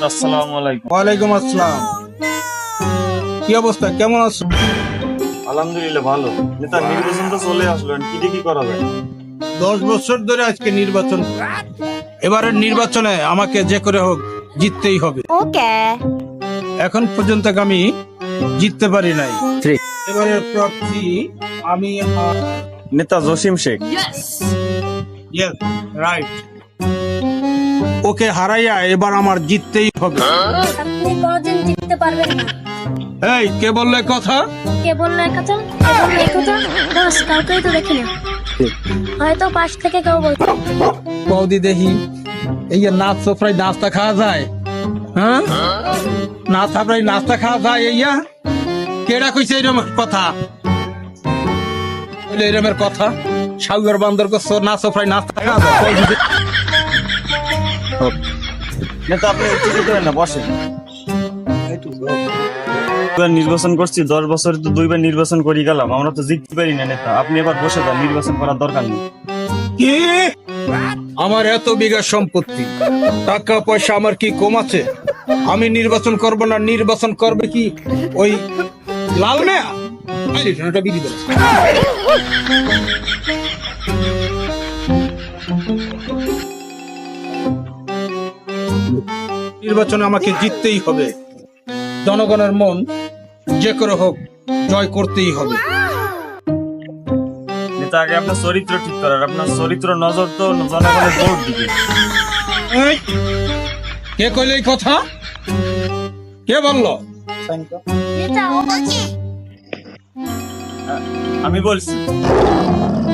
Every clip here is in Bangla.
আসসালামু আলাইকুম। ওয়ালাইকুম আসসালাম। কি অবস্থা, কেমন আছো? আলহামদুলিল্লাহ ভালো। নেতা নির্বাচন তো চলে আসলো, কি দিয়ে কি করা যায়? 10 বছর ধরে আজকে নির্বাচন, এবারের নির্বাচনে আমাকে যে করে হোক জিততেই হবে। ওকে। এখন পর্যন্ত আমি জিততে পারি নাই। এবারের প্রার্থী আমি। নেতা Jasim Sheikh. Yes, right. Okay হারাইয়া এবার আমার জিততেই হবে। আপনি কোনদিন জিততে পারবেন না। এই কে বললে কথা? কে বললো একথা? বস, কাউকেই তো দেখি না। হয়তো পাশ থেকে কেউ বলছে। বৌদি দেখি এই যে নাচ সফরাই নাস্তা খাওয়া যায়, হ্যাঁ না সফরাই নাস্তা খাওয়া যায়, এইয়া কেডা কইছে এরকম কথা? এরমের কথা সাউয়ার বান্দর কো না সফরাই নাস্তা খাওয়া যায়? নেতা আপনি একটু করেন না, বসেন। নির্বাচন করছি 10 বছরে তো 2বার নির্বাচন করি গেলাম, আমরা তো জিততে পারি না। নেতা আপনি এবার বসে যান, নির্বাচন করার দরকার নেই। কি? আমার এত বিঘা সম্পত্তি, টাকা পয়সা আমার কি কম আছে? আমি নির্বাচন করব না? নির্বাচন করবে কি ওই লাল মেয়া? এটা বিধি দেবে। নির্বাচনে আমাকে জিততেই হবে। জনগণের মন যে করে হোক জয় করতেই হবে। নেতা আগে আপনার চরিত্র ঠিক করার, আপনার চরিত্র নজর তো জনগণের ভোট দিবে। এই, কে কইলে এই কথা? কে বললো? এটা ও বলছে। আমি বলছি,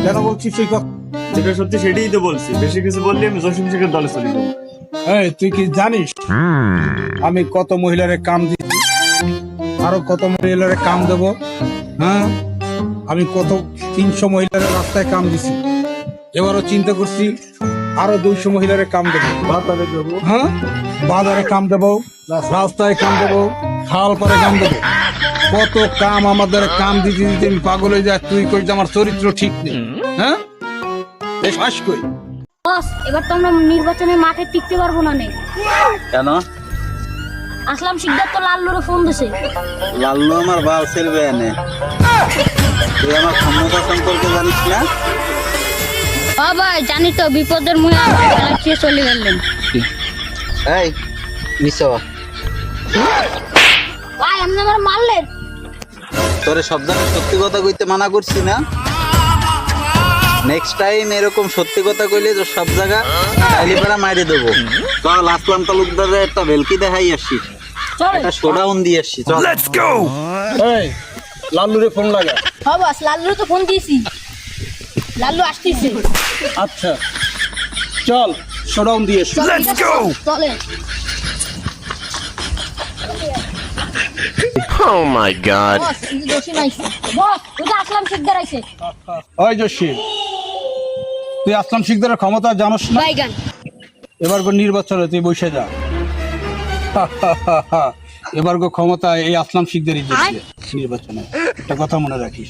কেন বলছিস সেই কথা? যেটা সত্যি সেটাই তো বলছি। বেশি কিছু বললে আমি জসিম শেখের দলে চলে যাবো। এই, তুই কি জানিস আমি কত মহিলারে কাম দিচ্ছি, আরো কত মহিলারে কাম দেব? হ্যাঁ, আমি কত 300 মহিলারে রাস্তায় কাম দিছি। এবারও চিন্তা করছি আরো 200 মহিলারে কাম দেবো। হ্যাঁ, বাজারে কাম দেবো, রাস্তায় কাম দেবো, খাল পারে কাম দেবো। কত কাম আমাদের কাম দিতে দিতে আমি পাগল হয়ে যায়। তুই কই যে আমার চরিত্র ঠিক নেই? হ্যাঁ, এই ফাঁস কই? বস, এবার তো আমরা নির্বাচনের মাঠে টিকতে পারবো না। কেন? আসলাম শিকদার তো লাল্লুরে ফোন দিছে। লাল্লু আমার বাল ছেড়বে এনে। তুই আমার ক্ষমতা সম্পর্কে জানিস না? ও ভাই, জানি তো, বিপদের মুখে আমার গলা খেয়ে চলে গেলেন। এই নিশো, ভাই আপনি আমার মারলেন। তোরে সব জায়গায় সত্যি কথা কইতে মানা করছি না? নেক্সট টাইম এরকম সত্যি কথা কইলে তো সব জায়গা গালি পাড়া মাইরে দেবো। চল আসলাম তালুকদারে একটা ভেলকি দেখাই আসি, চল। একটা শোডাউন দিয়ে আসি। চল এই, লাল্লুরে ফোন লাগা। হ্যাঁ বস, লাল্লুরে তো ফোন দিয়েছি, লাল্লু আসতেছে। আচ্ছা চল, শোডাউন দিয়ে এসো। চলে। Oh my god. বস, এই যে জসিম আইছে। বস, ওই যে আসলাম শিকদার আইছে। ওই জসিম, তুই আসলাম শিকদারের ক্ষমতা জানোস না? বাইগান। এবার নির্বাচনে তুই বসে যা। এবার ক্ষমতা এই আসলাম শিকদারই জিতছে নির্বাচনে, একটা কথা মনে রাখিস।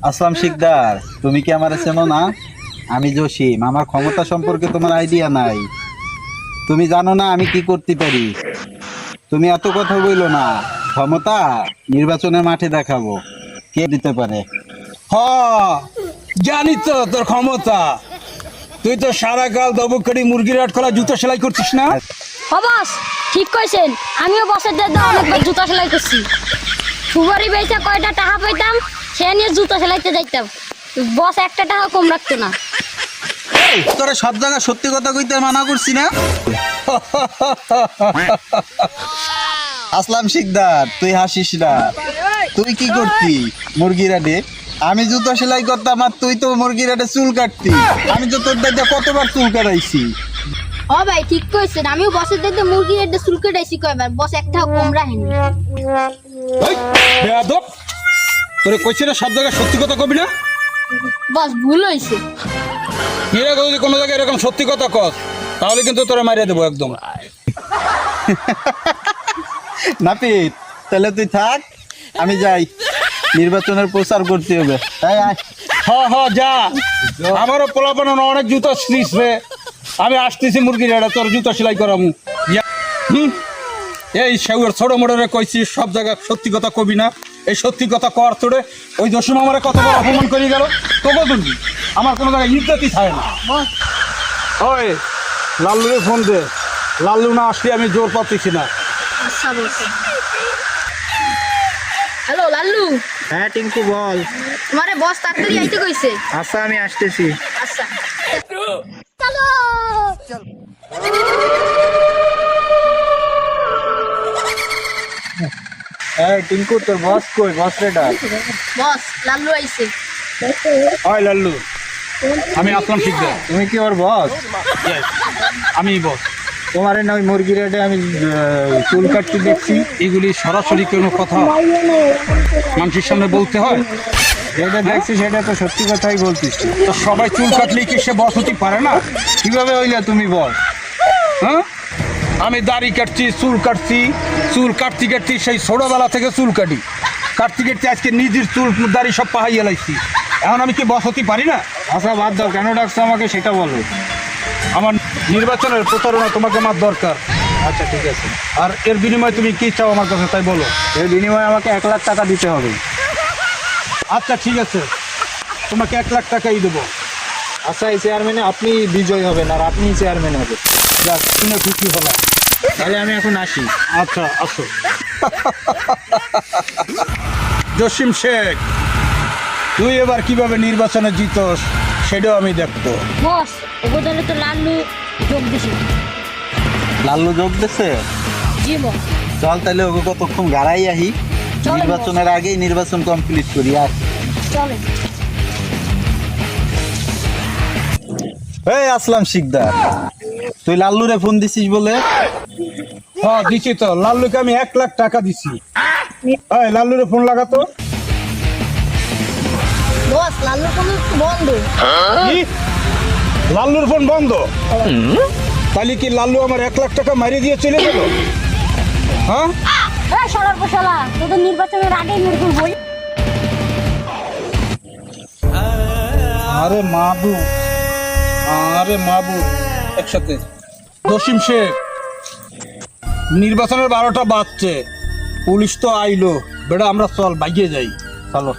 আসলাম শিকদার, তুমি কি আমার চেনো না? আমি জসিম। আমার ক্ষমতা সম্পর্কে তোমার আইডিয়া নাই। তুমি জানো না আমি কি করতে পারি। তুমি এত কথা বইলো না। ক্ষমতা নির্বাচনের মাঠে দেখাবো কে দিতে পারে। হ, জানি তো তোর ক্ষমতা। তুই তো সারা কাল দবকড়ি মুরগির আট খোলা জুতো সেলাই করছিস না? ও বস, ঠিক কইছেন। আমিও বসের দাদা অনেকবার জুতা সেলাই করছি। সুপারি বেচে কয়টা টাকা পাইতাম, সে নিয়ে জুতা সেলাইতে যাইতাম। বস একটা টাকা কম রাখতো না। তোরা সব জায়গায় সত্যি কথা কইতে মানা করছি না? আসলাম শিকদার, তুই হাসিস না। তুই কি করতি মুরগির আডে? আমি জুতো সেলাই করতাম আর তুই তো মুরগির আডে চুল কাটতি। আমি তো তোর দাদা কতবার চুল কাটাইছি। ও ভাই, ঠিক কইছেন। আমিও বসের দাদা মুরগির একটা চুল কেটাইছি কয়বার। বস একটা কম রাখেনি। এই, বেয়াদব, তোরে কইছি না সব জায়গায় সত্যি কথা কবি না? বস, ভুল হইছে। এরা যদি কোনো জায়গায় এরকম সত্যি কথা কস তাহলে কিন্তু তোরা মারিয়ে দেবো একদম। নাপিত, তাহলে তুই থাক, আমি যাই। নির্বাচনের প্রচার করতে হবে। তাই আয়। হ যা, আমারও পোলাপানো অনেক জুতো শ্রীস রে। আমি আসতেছি মুরগির আড়া, তোর জুতো সেলাই করামু। এই সেউর ছোট মোটরে কইছি সব জায়গায় সত্যি কথা কবি না, এই সত্যি কথা কর তোরে ওই জসিম আমারে কত বড় অপমান করে গেল, তোকে তুমি আমার কোনো জায়গায় ইজ্জতই থাকে না। বস ওই লাল্লুরে ফোন দে, লাল্লু না আসলে আমি জোর পাচ্ছি না। আচ্ছা বস। হ্যালো লাল্লু, হ্যাঁ টিঙ্কু বল। তোমারে বস তাড়াতাড়ি আইতে কইছে। আচ্ছা আমি আসতেছি। আচ্ছা চলো। এই টিঙ্কু তোর বস কই? বস রে ডাক। বস লাল্লু আইছে। ওই লাল্লু, আমি আসলাম শিকদার। তুমি কি ওর বস? আমি বস। তোমার না ওই মুরগি রেটে আমি চুল কাটতে দেখছি। এগুলি সরাসরি কোনো কথা মানুষের সামনে বলতে হয়? যেটা দেখছি সেটা তো সত্যি কথাই বলতিস। তো সবাই চুল কাটলেই কি সে বস হতে পারে না? কিভাবে হইলে তুমি বস? হ্যাঁ, আমি দাড়ি কাটছি, চুল কাটছি, চুল কাটতে কাটতে সেই ছোটবেলা থেকে চুল কাটি, কাটতে কাটতে আজকে নিজের চুল দাড়ি সব পাহাইয়া লাইছি। এখন আমি কি বস হতে পারি না? আচ্ছা বাদ দাও, কেন ডাকছো আমাকে সেটা বলো। আমার নির্বাচনের প্রচারণা তোমাকে আমার দরকার। আচ্ছা ঠিক আছে। আর এর বিনিময়ে তুমি কি চাও আমার কাছে তাই বলো। এর বিনিময়ে আমাকে 1 লাখ টাকা দিতে হবে। আচ্ছা ঠিক আছে, তোমাকে 1 লাখ টাকাই দেবো। আচ্ছা এই চেয়ারম্যানে আপনি বিজয় হবেন আর আপনি চেয়ারম্যান হবেন। যাক, শুনে খুশি হলাম। তাহলে আমি এখন আসি। আচ্ছা আসো। জসিম শেখ, তুই এবার কিভাবে নির্বাচনে জিতস সেটাও আমি দেখবো। বস ওবদলে তো লাল্লু যোগ দিছে। লাল্লু যোগ দিছে? জি বস। চল তাহলে ওকে কতক্ষণ গাড়াই আহি, চলেন। নির্বাচনের আগেই নির্বাচন কমপ্লিট করি। আর চলে। এই আসলাম শিকদার, তুই লাল্লুরে ফোন দিছিস বলে? হ্যাঁ দিছি তো, লাল্লুকে আমি 1 লাখ টাকা দিছি। এই লাল্লুরে ফোন লাগাতো। বস লাল্লু ফোন বন্ধ। কি? লাল্লুর ফোন বন্ধ? তাহলে কি লাল্লু আমার 1 লাখ টাকা মারি দিয়ে চলে গেল? হ্যাঁ, এই শালার পোশালা, তোদের নির্বাচনের আগেই মেরে বই। আরে মাবু, আরে মাবু, একসাথে। জসিম শেখ, নির্বাচনের 12টা বাজছে, পুলিশ তো আইলো, বেটা আমরা চল ভাগিয়ে যাই। চলো।